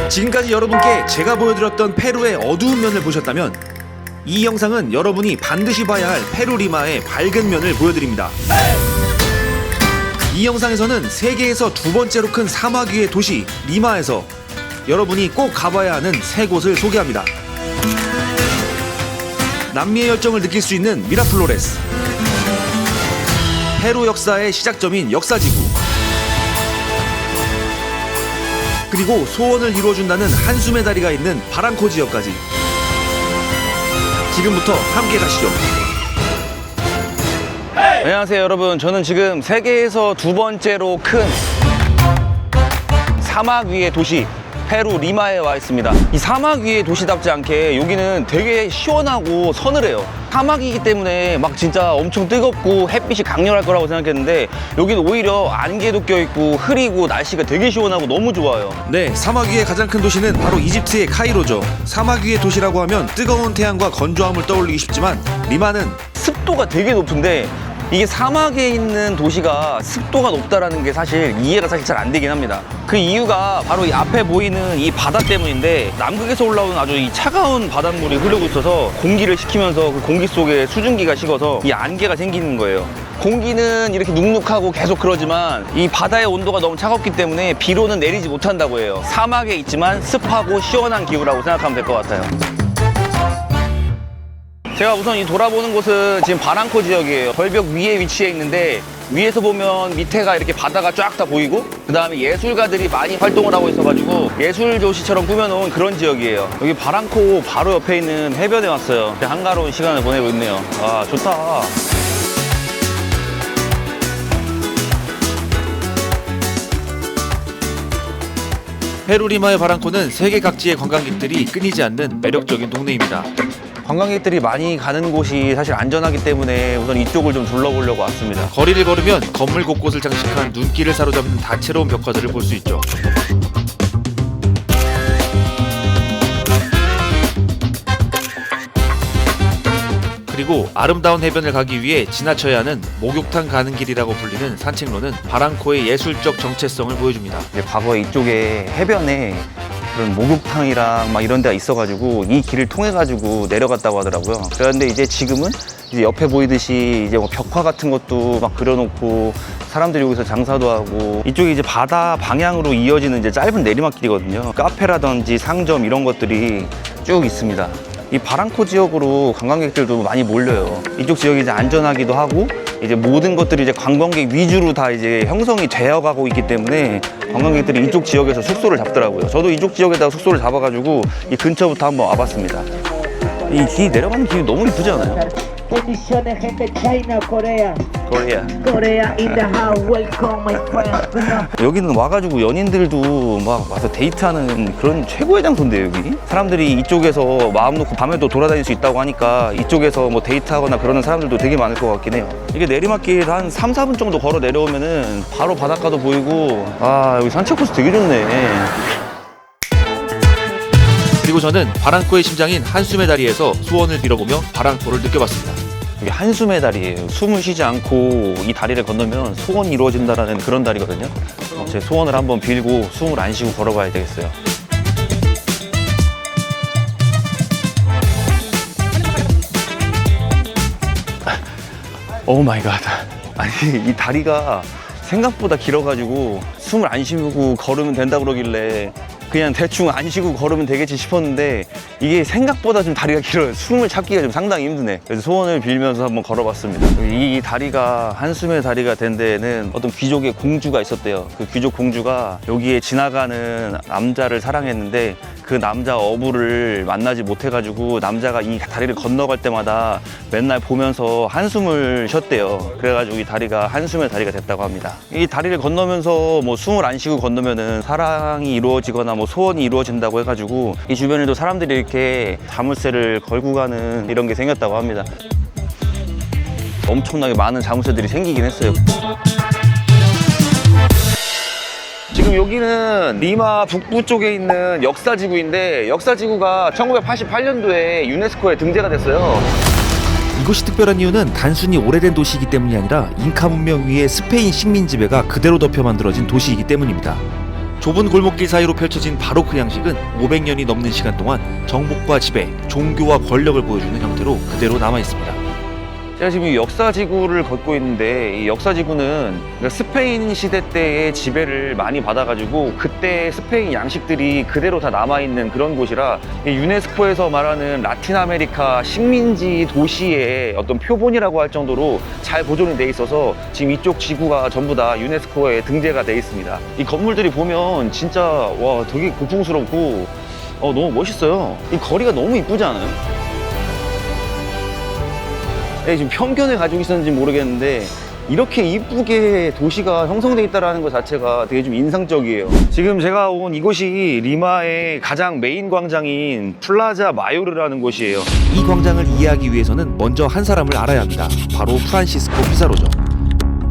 지금까지 여러분께 제가 보여드렸던 페루의 어두운 면을 보셨다면 이 영상은 여러분이 반드시 봐야 할 페루 리마의 밝은 면을 보여드립니다. 이 영상에서는 세계에서 두 번째로 큰 사막 위의 도시 리마에서 여러분이 꼭 가봐야 하는 세 곳을 소개합니다. 남미의 열정을 느낄 수 있는 미라플로레스, 페루 역사의 시작점인 역사지구, 그리고 소원을 이루어준다는 한숨의 다리가 있는 바랑코 지역까지. 지금부터 함께 가시죠. 안녕하세요 여러분, 저는 지금 세계에서 두 번째로 큰 사막 위의 도시 페루 리마에 와 있습니다. 이 사막 위의 도시답지 않게 여기는 되게 시원하고 서늘해요. 사막이기 때문에 막 진짜 엄청 뜨겁고 햇빛이 강렬할 거라고 생각했는데 여기는 오히려 안개도 껴있고 흐리고 날씨가 되게 시원하고 너무 좋아요. 네, 사막 위의 가장 큰 도시는 바로 이집트의 카이로죠. 사막 위의 도시라고 하면 뜨거운 태양과 건조함을 떠올리기 쉽지만 리마는 습도가 되게 높은데 이게 사막에 있는 도시가 습도가 높다라는 게 사실 이해가 잘 안 되긴 합니다. 그 이유가 바로 이 앞에 보이는 이 바다 때문인데 남극에서 올라오는 아주 이 차가운 바닷물이 흐르고 있어서 공기를 식히면서 그 공기 속에 수증기가 식어서 이 안개가 생기는 거예요. 공기는 이렇게 눅눅하고 계속 그러지만 이 바다의 온도가 너무 차갑기 때문에 비로는 내리지 못한다고 해요. 사막에 있지만 습하고 시원한 기후라고 생각하면 될 것 같아요. 제가 우선 이 돌아보는 곳은 지금 바랑코 지역이에요. 절벽 위에 위치해 있는데 위에서 보면 밑에가 이렇게 바다가 쫙 다 보이고 그 다음에 예술가들이 많이 활동을 하고 있어가지고 예술 도시처럼 꾸며놓은 그런 지역이에요. 여기 바랑코 바로 옆에 있는 해변에 왔어요. 한가로운 시간을 보내고 있네요. 아, 좋다. 페루 리마의 바랑코는 세계 각지의 관광객들이 끊이지 않는 매력적인 동네입니다. 관광객들이 많이 가는 곳이 사실 안전하기 때문에 우선 이쪽을 좀 둘러보려고 왔습니다. 거리를 걸으면 건물 곳곳을 장식한 눈길을 사로잡는 다채로운 벽화들을 볼 수 있죠. 그리고 아름다운 해변을 가기 위해 지나쳐야 하는 목욕탕 가는 길이라고 불리는 산책로는 바랑코의 예술적 정체성을 보여줍니다. 과거에 이쪽에 해변에 그런 목욕탕이랑 막 이런 데가 있어가지고 이 길을 통해가지고 내려갔다고 하더라고요. 그런데 이제 지금은 이제 옆에 보이듯이 이제 뭐 벽화 같은 것도 막 그려놓고 사람들이 여기서 장사도 하고 이쪽이 이제 바다 방향으로 이어지는 이제 짧은 내리막길이거든요. 카페라든지 상점 이런 것들이 쭉 있습니다. 이 바랑코 지역으로 관광객들도 많이 몰려요. 이쪽 지역이 이제 안전하기도 하고 이제 모든 것들이 이제 관광객 위주로 다 이제 형성이 되어가고 있기 때문에 관광객들이 이쪽 지역에서 숙소를 잡더라고요. 저도 이쪽 지역에다가 숙소를 잡아가지고 이 근처부터 한번 와봤습니다. 이 길 내려가는 길이 너무 이쁘지 않아요? Bendiciones, gente China, Corea. 코리아. Corea in the house, welcome my friends. 여기는 와가지고 연인들도 막 와서 데이트하는 그런 최고의 장소인데 여기 사람들이 이쪽에서 마음 놓고 밤에도 돌아다닐 수 있다고 하니까 이쪽에서 뭐 데이트하거나 그러는 사람들도 되게 많을 것 같긴 해요. 이게 내리막길 한 3, 4분 정도 걸어 내려오면은 바로 바닷가도 보이고 아 여기 산책 코스 되게 좋네. 그리고 저는 바랑코의 심장인 한숨의 다리에서 소원을 빌어보며 바랑코를 느껴봤습니다. 이게 한숨의 다리예요. 숨을 쉬지 않고 이 다리를 건너면 소원이 이루어진다는 그런 다리거든요. 제 소원을 한번 빌고 숨을 안 쉬고 걸어봐야 되겠어요. 오 마이 갓. 아니 이 다리가 생각보다 길어가지고 숨을 안 쉬고 걸으면 된다 그러길래 그냥 대충 안 쉬고 걸으면 되겠지 싶었는데 이게 생각보다 좀 다리가 길어요. 숨을 찾기가 좀 상당히 힘드네. 그래서 소원을 빌면서 한번 걸어봤습니다. 이 다리가 한숨의 다리가 된 데에는 어떤 귀족의 공주가 있었대요. 그 귀족 공주가 여기에 지나가는 남자를 사랑했는데 그 남자 어부를 만나지 못해가지고 남자가 이 다리를 건너갈 때마다 맨날 보면서 한숨을 쉬었대요. 그래가지고 이 다리가 한숨의 다리가 됐다고 합니다. 이 다리를 건너면서 뭐 숨을 안 쉬고 건너면은 사랑이 이루어지거나 뭐 소원이 이루어진다고 해가지고 이 주변에도 사람들이 이렇게 자물쇠를 걸고 가는 이런 게 생겼다고 합니다. 엄청나게 많은 자물쇠들이 생기긴 했어요. 지금 여기는 리마 북부 쪽에 있는 역사지구인데 역사지구가 1988년도에 유네스코에 등재가 됐어요. 이곳이 특별한 이유는 단순히 오래된 도시이기 때문이 아니라 잉카 문명 위에 스페인 식민 지배가 그대로 덮여 만들어진 도시이기 때문입니다. 좁은 골목길 사이로 펼쳐진 바로크 양식은 500년이 넘는 시간 동안 정복과 지배, 종교와 권력을 보여주는 형태로 그대로 남아 있습니다. 제가 지금 이 역사지구를 걷고 있는데 이 역사지구는 스페인 시대 때의 지배를 많이 받아가지고 그때 스페인 양식들이 그대로 다 남아있는 그런 곳이라 유네스코에서 말하는 라틴 아메리카 식민지 도시의 어떤 표본이라고 할 정도로 잘 보존이 돼 있어서 지금 이쪽 지구가 전부 다 유네스코에 등재가 돼 있습니다. 이 건물들이 보면 진짜 와 되게 고풍스럽고 너무 멋있어요. 이 거리가 너무 이쁘지 않아요? 네, 지금 편견을 가지고 있었는지 모르겠는데 이렇게 이쁘게 도시가 형성돼 있다는 것 자체가 되게 좀 인상적이에요. 지금 제가 온 이곳이 리마의 가장 메인 광장인 플라자 마요르라는 곳이에요. 이 광장을 이해하기 위해서는 먼저 한 사람을 알아야 합니다. 바로 프란시스코 피사로죠.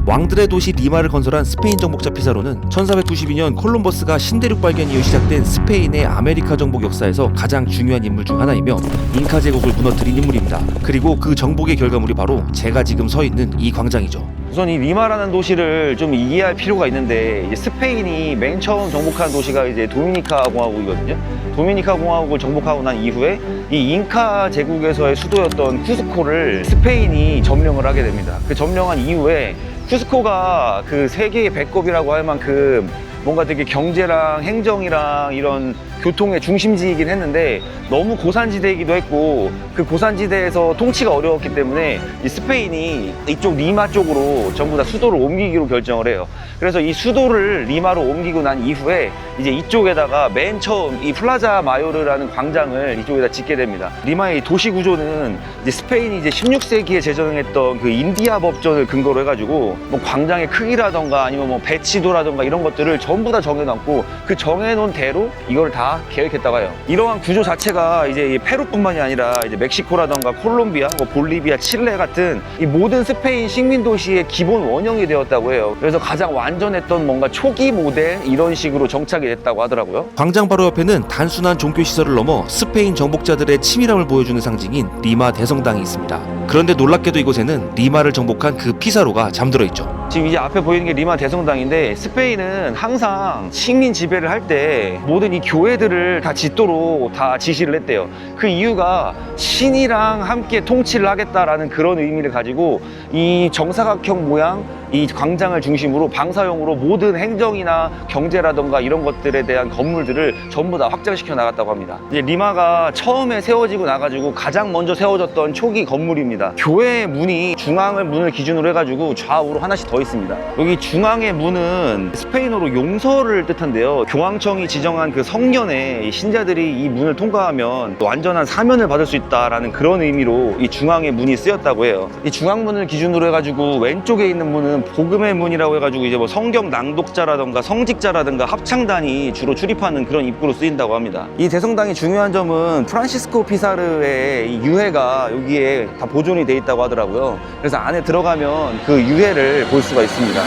왕들의 도시 리마를 건설한 스페인 정복자 피사로는 1492년 콜럼버스가 신대륙 발견 이후 시작된 스페인의 아메리카 정복 역사에서 가장 중요한 인물 중 하나이며 잉카 제국을 무너뜨린 인물입니다. 그리고 그 정복의 결과물이 바로 제가 지금 서 있는 이 광장이죠. 우선 이 리마라는 도시를 좀 이해할 필요가 있는데 이제 스페인이 맨 처음 정복한 도시가 이제 도미니카 공화국이거든요. 도미니카 공화국을 정복하고 난 이후에 이 잉카 제국에서의 수도였던 쿠스코를 스페인이 점령을 하게 됩니다. 그 점령한 이후에 쿠스코가 그 세계의 배꼽이라고 할 만큼 뭔가 되게 경제랑 행정이랑 이런 교통의 중심지이긴 했는데 너무 고산지대이기도 했고 그 고산지대에서 통치가 어려웠기 때문에 이 스페인이 이쪽 리마 쪽으로 전부 다 수도를 옮기기로 결정을 해요. 그래서 이 수도를 리마로 옮기고 난 이후에 이제 이쪽에다가 맨 처음 이 플라자 마요르라는 광장을 이쪽에다 짓게 됩니다. 리마의 도시 구조는 이제 스페인이 이제 16세기에 제정했던 그 인디아 법전을 근거로 해가지고 뭐 광장의 크기라던가 아니면 뭐 배치도라던가 이런 것들을 전부 다 정해놨고 그 정해놓은 대로 이걸 다 계획했다고 해요. 이러한 구조 자체가 이제 페루뿐만이 아니라 이제 멕시코라던가 콜롬비아, 뭐 볼리비아, 칠레 같은 이 모든 스페인 식민 도시의 기본 원형이 되었다고 해요. 그래서 가장 완전했던 뭔가 초기 모델 이런 식으로 정착이 됐다고 하더라고요. 광장 바로 옆에는 단순한 종교 시설을 넘어 스페인 정복자들의 치밀함을 보여주는 상징인 리마 대성당이 있습니다. 그런데 놀랍게도 이곳에는 리마를 정복한 그 피사로가 잠들어 있죠. 지금 이제 앞에 보이는 게 리마 대성당인데 스페인은 항상 식민 지배를 할 때 모든 이 교회들을 다 짓도록 다 지시를 했대요. 그 이유가 신이랑 함께 통치를 하겠다라는 그런 의미를 가지고 이 정사각형 모양 이 광장을 중심으로 방사형으로 모든 행정이나 경제라던가 이런 것들에 대한 건물들을 전부 다 확장시켜 나갔다고 합니다. 이제 리마가 처음에 세워지고 나가지고 가장 먼저 세워졌던 초기 건물입니다. 교회의 문이 중앙을 문을 기준으로 해가지고 좌우로 하나씩 더 있습니다. 여기 중앙의 문은 스페인어로 용서를 뜻한데요. 교황청이 지정한 그 성년에 신자들이 이 문을 통과하면 완전한 사면을 받을 수 있다라는 그런 의미로 이 중앙의 문이 쓰였다고 해요. 이 중앙문을 기준으로 해가지고 왼쪽에 있는 문은 복음의 문이라고 해가지고 이제 뭐 성경 낭독자라던가 성직자라던가 합창단이 주로 출입하는 그런 입구로 쓰인다고 합니다. 이 대성당의 중요한 점은 프란시스코 피사르의 이 유해가 여기에 다 보존이 돼 있다고 하더라고요. 그래서 안에 들어가면 그 유해를 볼 수가 있습니다.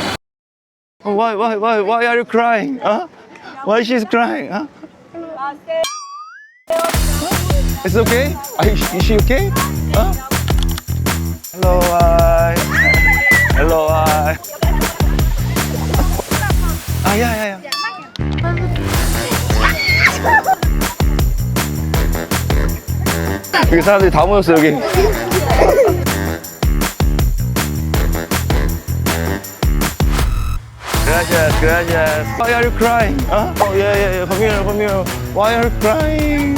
Why are you crying? Why she's crying? It's okay? Is she okay? Hello, Hello, yeah. 여기 사람들이 다 모였어, 여기. Gracias. Why are you crying? Oh, yeah. Come here. Why are you crying?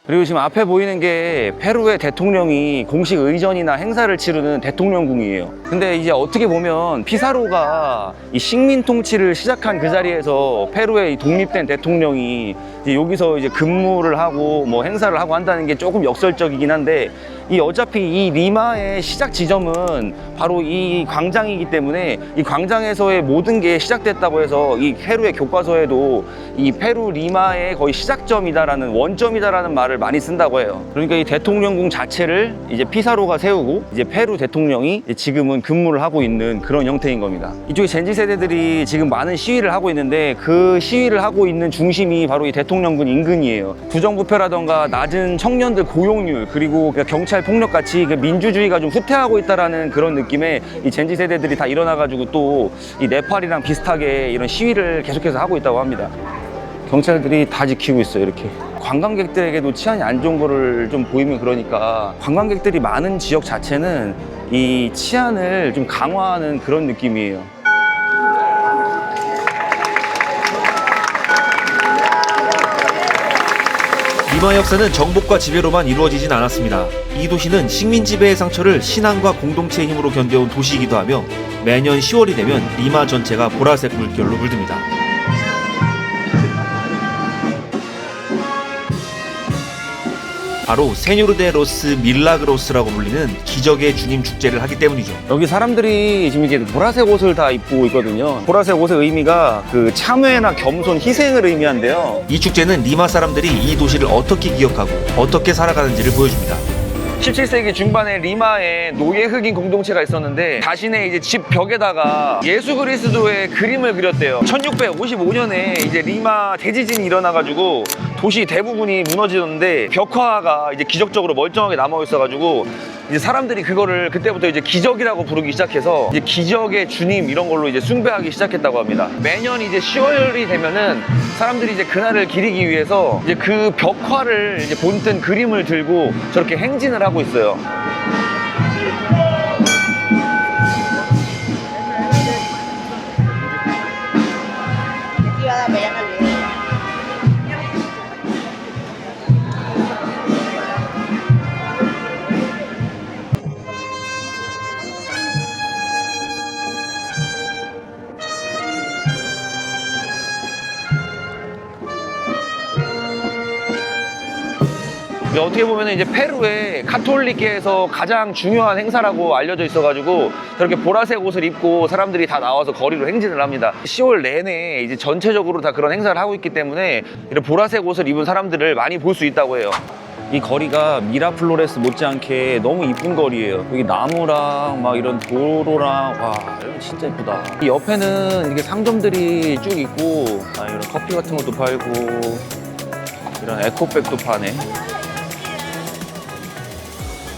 그리고 지금 앞에 보이는 게 페루의 대통령이 공식 의전이나 행사를 치르는 대통령궁이에요. 근데 이제 어떻게 보면 피사로가 이 식민 통치를 시작한 그 자리에서 페루의 독립된 대통령이 이제 여기서 이제 근무를 하고 뭐 행사를 하고 한다는 게 조금 역설적이긴 한데 이 어차피 이 리마의 시작 지점은 바로 이 광장이기 때문에 이 광장에서의 모든 게 시작됐다고 해서 이 페루의 교과서에도 이 페루 리마의 거의 시작점이다라는 원점이다라는 말을 많이 쓴다고 해요. 그러니까 이 대통령궁 자체를 이제 피사로가 세우고 이제 페루 대통령이 지금은 근무를 하고 있는 그런 형태인 겁니다. 이쪽에 젠지 세대들이 지금 많은 시위를 하고 있는데 그 시위를 하고 있는 중심이 바로 이 대통령궁 인근이에요. 부정부패라던가 낮은 청년들 고용률 그리고 경찰 경찰 폭력 같이 그 민주주의가 좀 후퇴하고 있다라는 그런 느낌에 이 젠지 세대들이 다 일어나가지고 또 이 네팔이랑 비슷하게 이런 시위를 계속해서 하고 있다고 합니다. 경찰들이 다 지키고 있어요, 이렇게. 관광객들에게도 치안이 안 좋은 거를 좀 보이면 그러니까 관광객들이 많은 지역 자체는 이 치안을 좀 강화하는 그런 느낌이에요. 리마 역사는 정복과 지배로만 이루어지진 않았습니다. 이 도시는 식민 지배의 상처를 신앙과 공동체의 힘으로 견뎌온 도시이기도 하며 매년 10월이 되면 리마 전체가 보라색 물결로 물듭니다. 바로 세뇨르 데 로스 밀라그로스라고 불리는 기적의 주님 축제를 하기 때문이죠. 여기 사람들이 지금 이제 보라색 옷을 다 입고 있거든요. 보라색 옷의 의미가 그 참회나 겸손, 희생을 의미한대요. 이 축제는 리마 사람들이 이 도시를 어떻게 기억하고 어떻게 살아가는지를 보여줍니다. 17세기 중반에 리마에 노예 흑인 공동체가 있었는데 자신의 이제 집 벽에다가 예수 그리스도의 그림을 그렸대요. 1655년에 이제 리마 대지진이 일어나가지고 도시 대부분이 무너지는데 벽화가 이제 기적적으로 멀쩡하게 남아 있어가지고 이제 사람들이 그거를 그때부터 이제 기적이라고 부르기 시작해서 이제 기적의 주님 이런 걸로 이제 숭배하기 시작했다고 합니다. 매년 이제 10월이 되면은 사람들이 이제 그날을 기리기 위해서 이제 그 벽화를 이제 본뜬 그림을 들고 저렇게 행진을 하고 있어요. 어떻게 보면 이제 페루의 카톨릭계에서 가장 중요한 행사라고 알려져 있어가지고 저렇게 보라색 옷을 입고 사람들이 다 나와서 거리로 행진을 합니다. 10월 내내 이제 전체적으로 다 그런 행사를 하고 있기 때문에 이런 보라색 옷을 입은 사람들을 많이 볼 수 있다고 해요. 이 거리가 미라플로레스 못지않게 너무 이쁜 거리예요. 여기 나무랑 막 이런 도로랑 와 이런 진짜 이쁘다. 이 옆에는 이렇게 상점들이 쭉 있고 이런 커피 같은 것도 팔고 이런 에코백도 파네.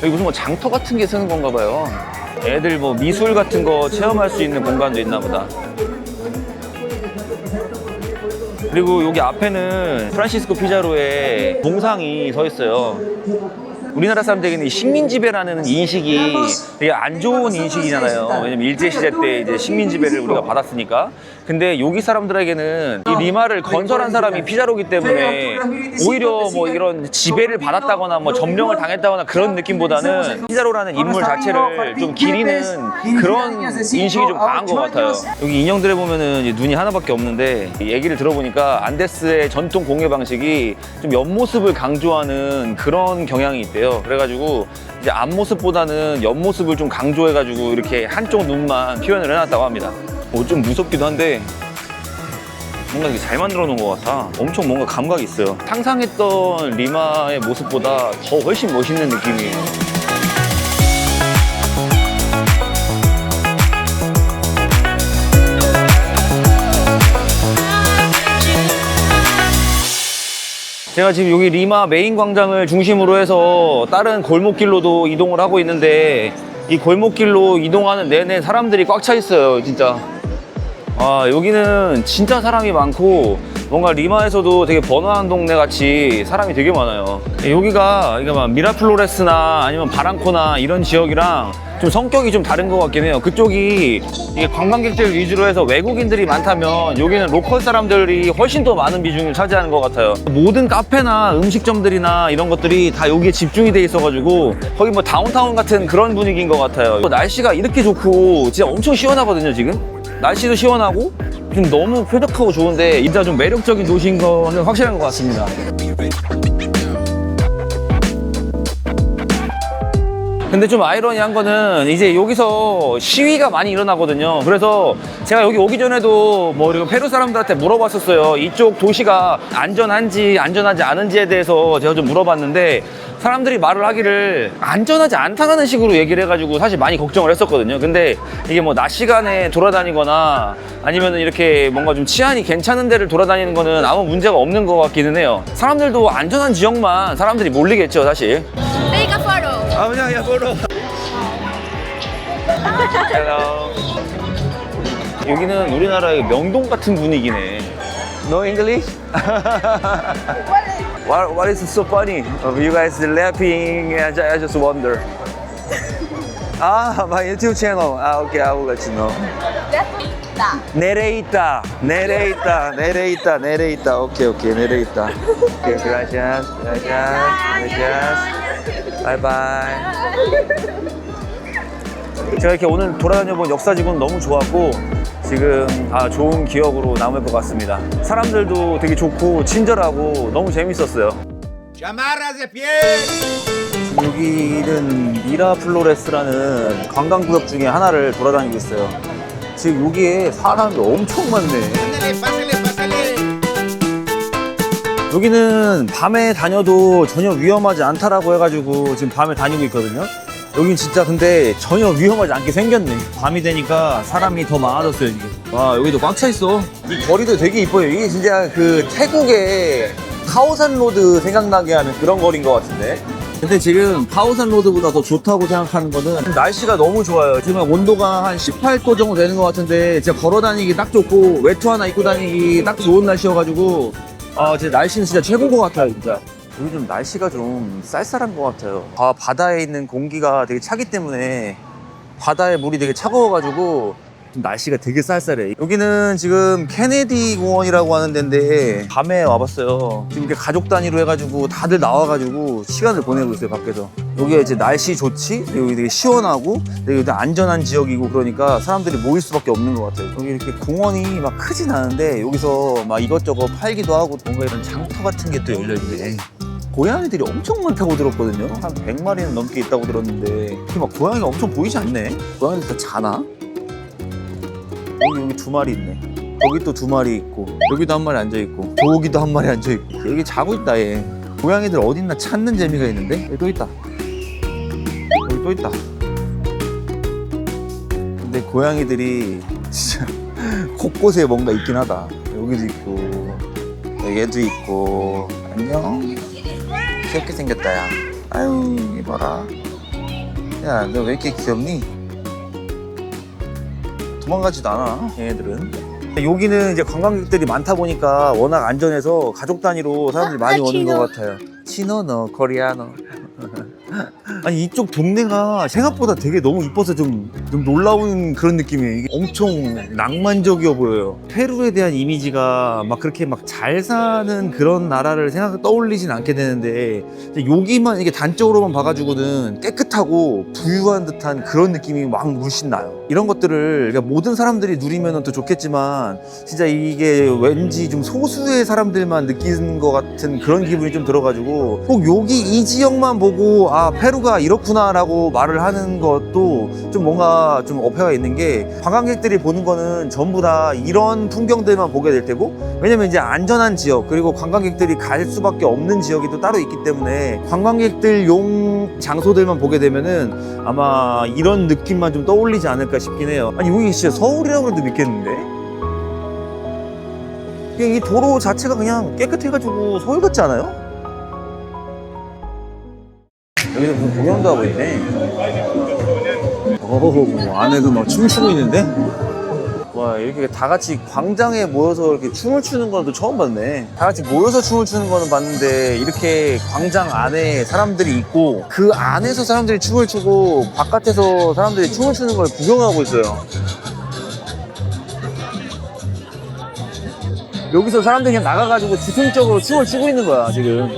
여기 무슨 뭐 장터 같은 게 쓰는 건가 봐요. 애들 뭐 미술 같은 거 체험할 수 있는 공간도 있나 보다. 그리고 여기 앞에는 프란시스코 피자로의 동상이 서 있어요. 우리나라 사람들에게는 이 식민지배라는 인식이 되게 안 좋은 인식이잖아요. 왜냐면 일제시대 때 이제 식민지배를 우리가 받았으니까. 근데 여기 사람들에게는 이 리마를 건설한 사람이 피자로기 때문에 오히려 뭐 이런 지배를 받았다거나 뭐 점령을 당했다거나 그런 느낌보다는 피자로라는 인물 자체를 좀 기리는 그런 인식이 좀 강한 것 같아요. 여기 인형들에 보면은 이제 눈이 하나밖에 없는데 얘기를 들어보니까 안데스의 전통 공예 방식이 좀 옆모습을 강조하는 그런 경향이 있대요. 그래가지고 이제 앞모습보다는 옆모습을 좀 강조해가지고 이렇게 한쪽 눈만 표현을 해놨다고 합니다. 좀 무섭기도 한데 뭔가 되게 잘 만들어 놓은 것 같아. 엄청 뭔가 감각이 있어요. 상상했던 리마의 모습보다 더 훨씬 멋있는 느낌이에요. 제가 지금 여기 리마 메인 광장을 중심으로 해서 다른 골목길로도 이동을 하고 있는데 이 골목길로 이동하는 내내 사람들이 꽉 차 있어요, 진짜. 여기는 진짜 사람이 많고 뭔가 리마에서도 되게 번화한 동네 같이 사람이 되게 많아요. 여기가 막 미라플로레스나 아니면 바랑코나 이런 지역이랑 좀 성격이 좀 다른 것 같긴 해요. 그쪽이 이게 관광객들 위주로 해서 외국인들이 많다면 여기는 로컬 사람들이 훨씬 더 많은 비중을 차지하는 것 같아요. 모든 카페나 음식점들이나 이런 것들이 다 여기에 집중이 돼 있어가지고 거기 뭐 다운타운 같은 그런 분위기인 것 같아요. 날씨가 이렇게 좋고 진짜 엄청 시원하거든요, 지금. 날씨도 시원하고 지금 너무 쾌적하고 좋은데 진짜 좀 매력적인 도시인 거는 확실한 것 같습니다. 근데 좀 아이러니한 거는 이제 여기서 시위가 많이 일어나거든요. 그래서 제가 여기 오기 전에도 뭐 이런 페루 사람들한테 물어봤었어요. 이쪽 도시가 안전한지 안전하지 않은지에 대해서 제가 좀 물어봤는데 사람들이 말을 하기를 안전하지 않다는 식으로 얘기를 해가지고 사실 많이 걱정을 했었거든요. 근데 이게 뭐 낮 시간에 돌아다니거나 아니면 이렇게 뭔가 좀 치안이 괜찮은 데를 돌아다니는 거는 아무 문제가 없는 것 같기는 해요. 사람들도 안전한 지역만 사람들이 몰리겠죠, 사실. Take a photo. 그냥 야 보러. Hello. 여기는 우리나라의 명동 같은 분위기네. No English? What is so funny of you guys laughing? I just wonder. My YouTube channel. Okay, I will let you know. Nereita. Okay, Nereita. Okay, gracias. Bye bye. 제가 이렇게 오늘 돌아다녀본 역사지구는 너무 좋았고 지금 좋은 기억으로 남을 것 같습니다. 사람들도 되게 좋고 친절하고 너무 재밌었어요. 여기는 미라플로레스라는 관광구역 중에 하나를 돌아다니고 있어요. 지금 여기에 사람이 엄청 많네. 여기는 밤에 다녀도 전혀 위험하지 않다라고 해가지고 지금 밤에 다니고 있거든요. 여긴 진짜 근데 전혀 위험하지 않게 생겼네. 밤이 되니까 사람이 더 많아졌어요 지금. 와, 여기도 꽉 차 있어. 이 거리도 되게 이뻐요. 이게 진짜 그 태국의 카오산 로드 생각나게 하는 그런 거리인 것 같은데. 근데 지금 카오산 로드보다 더 좋다고 생각하는 거는 날씨가 너무 좋아요. 지금 온도가 한 18도 정도 되는 것 같은데 진짜 걸어 다니기 딱 좋고 외투 하나 입고 다니기 딱 좋은 날씨여가지고 진짜 날씨는 진짜 최고인 것 같아요 진짜. 여기 좀 날씨가 좀 쌀쌀한 것 같아요. 바다에 있는 공기가 되게 차기 때문에 바다의 물이 되게 차가워가지고 좀 날씨가 되게 쌀쌀해. 여기는 지금 케네디 공원이라고 하는 데인데 밤에 와봤어요. 지금 이렇게 가족 단위로 해가지고 다들 나와가지고 시간을 보내고 있어요 밖에서. 여기가 이제 날씨 좋지, 여기 되게 시원하고 되게 안전한 지역이고 그러니까 사람들이 모일 수밖에 없는 것 같아요. 여기 이렇게 공원이 막 크진 않은데 여기서 막 이것저것 팔기도 하고 뭔가 이런 장터 같은 게 또 열려있네. 고양이들이 엄청 많다고 들었거든요. 한 100마리는 넘게 있다고 들었는데 이렇게 막 고양이가 엄청 보이지 않네. 고양이들 다 자나? 여기 2마리 있네. 여기 또 2마리 있고 여기도 1마리 앉아있고 저기도 1마리 앉아있고 여기 자고 있다 얘. 고양이들 어딨나 찾는 재미가 있는데. 여기 또 있다. 여기 또 있다. 근데 고양이들이 진짜 곳곳에 뭔가 있긴 하다. 여기도 있고 얘도 있고. 안녕. 귀엽게 생겼다 야. 아유 이봐라. 야 너 왜 이렇게 귀엽니? 도망가지도 않아 얘네들은. 여기는 이제 관광객들이 많다 보니까 워낙 안전해서 가족 단위로 사람들이 많이 오는 것 같아요. 치노노 코리아노. 아니 이쪽 동네가 생각보다 되게 너무 이뻐서 좀 놀라운 그런 느낌이에요. 이게 엄청 낭만적이어 보여요. 페루에 대한 이미지가 막 그렇게 막 잘 사는 그런 나라를 떠올리진 않게 되는데 여기만 이게 단적으로만 봐가지고는 깨끗하고 부유한 듯한 그런 느낌이 막 물씬 나요. 이런 것들을 그러니까 모든 사람들이 누리면 더 좋겠지만 진짜 이게 왠지 좀 소수의 사람들만 느끼는 것 같은 그런 기분이 좀 들어가지고 꼭 여기 이 지역만 보고 페루가 이렇구나 라고 말을 하는 것도 좀 뭔가 좀 어폐가 있는 게 관광객들이 보는 거는 전부 다 이런 풍경들만 보게 될 테고 왜냐면 이제 안전한 지역 그리고 관광객들이 갈 수밖에 없는 지역이 또 따로 있기 때문에 관광객들용 장소들만 보게 되면은 아마 이런 느낌만 좀 떠올리지 않을까 싶긴 해요. 아니 여기 진짜 서울이라고 해도 믿겠는데? 그냥 이 도로 자체가 그냥 깨끗해가지고 서울 같지 않아요? 여기서 무슨 공연도 하고 있네. 안에도 막 춤추고 있는데? 와, 이렇게 다 같이 광장에 모여서 이렇게 춤을 추는 건 또 처음 봤네. 다 같이 모여서 춤을 추는 거는 봤는데 이렇게 광장 안에 사람들이 있고 그 안에서 사람들이 춤을 추고 바깥에서 사람들이 춤을 추는 걸 구경하고 있어요. 여기서 사람들이 그냥 나가가지고 즉흥적으로 춤을 추고 있는 거야 지금.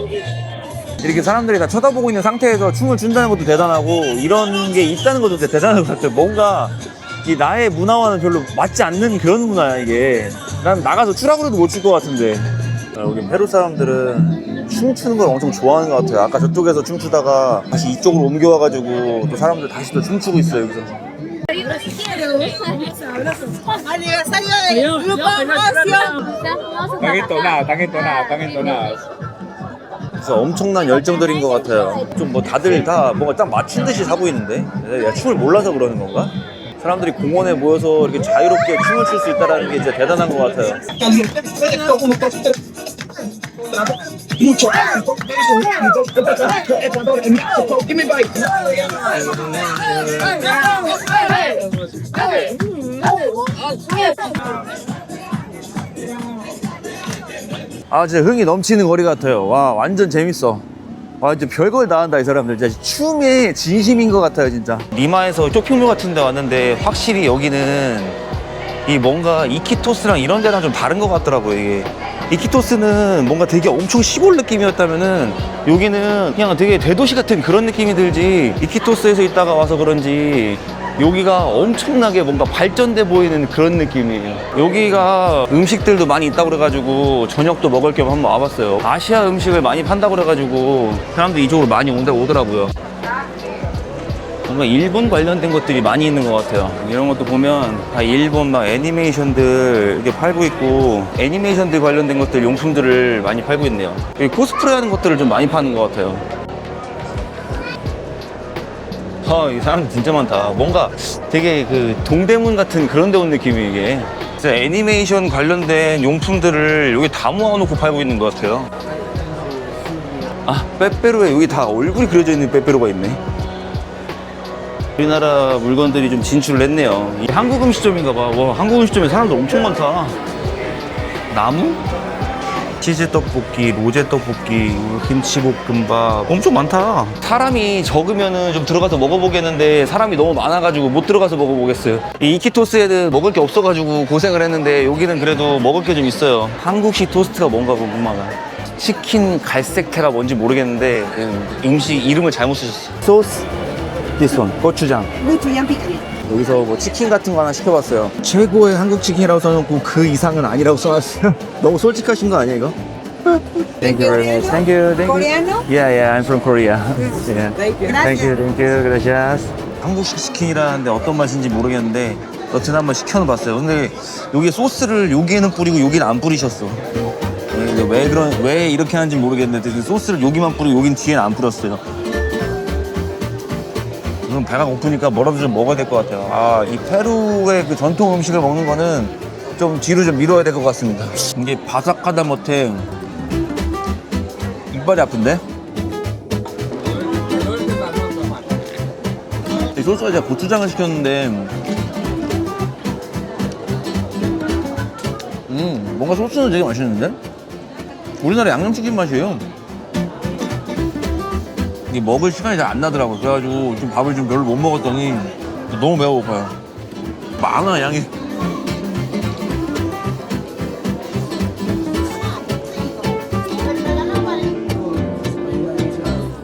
이렇게 사람들이 다 쳐다보고 있는 상태에서 춤을 춘다는 것도 대단하고 이런 게 있다는 것도 되게 대단한 것 같아요. 뭔가 이 나의 문화와는 별로 맞지 않는 그런 문화야 이게. 난 나가서 추라고 해도 못 출 것 같은데. 여기 페루 사람들은 춤추는 걸 엄청 좋아하는 것 같아요. 아까 저쪽에서 춤추다가 다시 이쪽으로 옮겨와가지고 또 사람들 다시 또 춤추고 있어요 여기서. 그래서 엄청난 열정들인 것 같아요. 좀 뭐 다들 다 뭔가 딱 맞춘 듯이 사 보이는데 내가 춤을 몰라서 그러는 건가? 사람들이 공원에 모여서 이렇게 자유롭게 춤을 출 수 있다는 게 진짜 대단한 것 같아요. 아 진짜 흥이 넘치는 거리 같아요. 와 완전 재밌어. 와 진짜 별걸 다 한다 이 사람들. 진짜 춤에 진심인 것 같아요 진짜. 리마에서 쇼핑몰 같은 데 왔는데 확실히 여기는 이 뭔가 이키토스랑 이런 데랑 좀 다른 것 같더라고요. 이게 이키토스는 뭔가 되게 엄청 시골 느낌이었다면은 여기는 그냥 되게 대도시 같은 그런 느낌이 들지, 이키토스에서 있다가 와서 그런지 여기가 엄청나게 뭔가 발전돼 보이는 그런 느낌이에요. 여기가 음식들도 많이 있다고 그래가지고 저녁도 먹을 겸 한번 와봤어요. 아시아 음식을 많이 판다고 그래가지고 사람들이 이쪽으로 많이 오더라고요. 뭔가 일본 관련된 것들이 많이 있는 것 같아요. 이런 것도 보면 다 일본 막 애니메이션들 이렇게 팔고 있고, 애니메이션들 관련된 것들 용품들을 많이 팔고 있네요. 여기 코스프레 하는 것들을 좀 많이 파는 것 같아요. 이 사람 진짜 많다. 뭔가 되게 그 동대문 같은 그런 데 온 느낌이 이게. 진짜 애니메이션 관련된 용품들을 여기 다 모아놓고 팔고 있는 것 같아요. 아, 빼빼로에 여기 다 얼굴이 그려져 있는 빼빼로가 있네. 우리나라 물건들이 좀 진출을 했네요. 이 한국 음식점인가 봐. 와, 한국 음식점에 사람들 엄청 많다. 나무? 치즈 떡볶이, 로제 떡볶이, 김치볶음밥 엄청 많다. 사람이 적으면은 좀 들어가서 먹어보겠는데 사람이 너무 많아가지고 못 들어가서 먹어보겠어요. 이 이키토스에는 먹을 게 없어가지고 고생을 했는데 여기는 그래도 먹을 게 좀 있어요. 한국식 토스트가 뭔가 궁금하다. 치킨 갈색태가 뭔지 모르겠는데 음식 이름을 잘못 쓰셨어. 소스, this one, 고추장. 고추장 피클. 여기서 뭐 치킨 같은 거 하나 시켜봤어요. 최고의 한국 치킨이라고 써놓고 그 이상은 아니라고 써놨어요. 너무 솔직하신 거 아니야 이거? Thank you very much. Thank you. Thank you. Coreano? Yeah, yeah, I'm from Korea. Yeah. Thank you. Thank you, thank you. Gracias. 한국식 치킨이라는데 어떤 맛인지 모르겠는데 여튼 한번 시켜봤어요. 근데 여기 소스를 여기에는 뿌리고 여기는 안 뿌리셨어. 왜 이렇게 하는지 모르겠는데 소스를 여기만 뿌리고 여긴 뒤에는 안 뿌렸어요. 지금 배가 고프니까 뭐라도 좀 먹어야 될 것 같아요. 아, 이 페루의 그 전통 음식을 먹는 거는 좀 뒤로 좀 미뤄야 될 것 같습니다. 이게 바삭하다 못해 이빨이 아픈데? 이 소스가 제가 고추장을 시켰는데 뭔가 소스는 되게 맛있는데? 우리나라 양념치킨 맛이에요. 이게 먹을 시간이 잘 안 나더라고요. 그래가지고 좀 밥을 좀 별로 못 먹었더니 너무 배고파요. 많아 양이.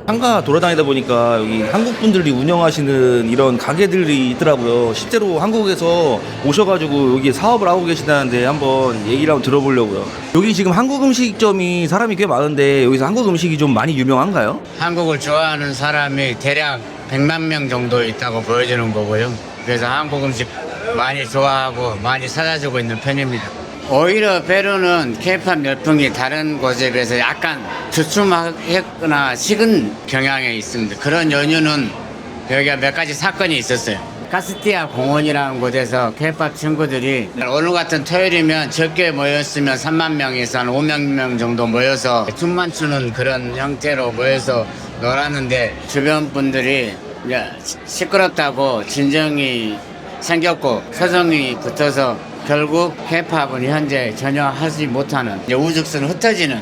상가 돌아다니다 보니까 여기 한국 분들이 운영하시는 이런 가게들이 있더라고요. 실제로 한국에서 오셔가지고 여기 사업을 하고 계시다는데 한번 얘기를 한번 들어보려고요. 여기 지금 한국 음식점이 사람이 꽤 많은데 여기서 한국 음식이 좀 많이 유명한가요? 한국을 좋아하는 사람이 대략 100만 명 정도 있다고 보여지는 거고요. 그래서 한국 음식 많이 좋아하고 많이 찾아주고 있는 편입니다. 오히려 페루는 케이팝 열풍이 다른 곳에 비해서 약간 주춤하거나 식은 경향이 있습니다. 그런 연유는 여기가 몇 가지 사건이 있었어요. 카스티아 공원이라는 곳에서 케이팝 친구들이 오늘 같은 토요일이면 적게 모였으면 3만 명에서 한 5만 명 정도 모여서 춤만 추는 그런 형태로 모여서 놀았는데 주변 분들이 시끄럽다고 진정이 생겼고 서정이 붙어서 결국 힙합은 현재 전혀 하지 못하는 우죽순 흩어지는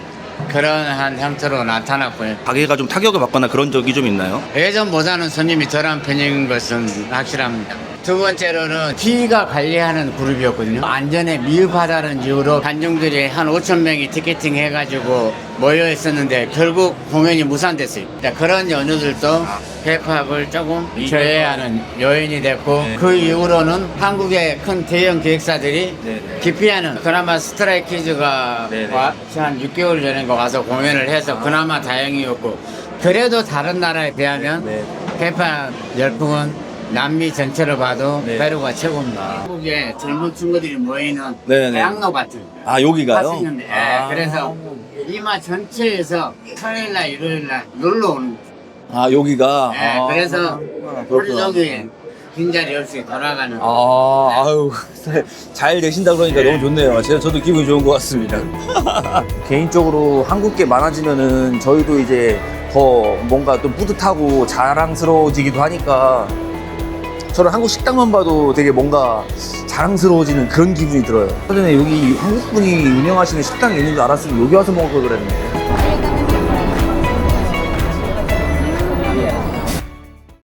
그런 한 형태로 나타났고요. 가게가 좀 타격을 받거나 그런 적이 좀 있나요? 예전보다는 손님이 덜한 편인 것은 확실합니다. 두 번째로는 피가 관리하는 그룹이었거든요. 안전에 미흡하다는 이유로 관중들이 한 5천 명이 티켓팅 해가지고 모여 있었는데 결국 공연이 무산됐어요. 그런 연유들도 힙합을 조금 저해하는 요인이 됐고 그 이후로는 한국의 큰 대형 기획사들이 기피하는 그나마 스트라이키즈가 한 6개월 전인가 와서 공연을 해서 그나마 다행이었고 그래도 다른 나라에 비하면 힙합 열풍은 남미 전체를 봐도 페루가 최고입니다. 한국에 젊은 친구들이 모이는 대학로 같은 여기가요? 할수 있는데 그래서 이마 전체에서 토요일날 일요일날 놀러 오는 여기가? 그래서 하루 종일 빈자리 없이 돌아가는. 아유, 잘 되신다 그러니까 너무 좋네요. 저도 기분이 좋은 것 같습니다. 개인적으로 한국계 많아지면은 저희도 이제 더 뭔가 좀 뿌듯하고 자랑스러워지기도 하니까 저는 한국 식당만 봐도 되게 뭔가 자랑스러워지는 그런 기분이 들어요. 전에 여기 한국분이 운영하시는 식당이 있는 줄 알았으면 여기 와서 먹을 걸 그랬네.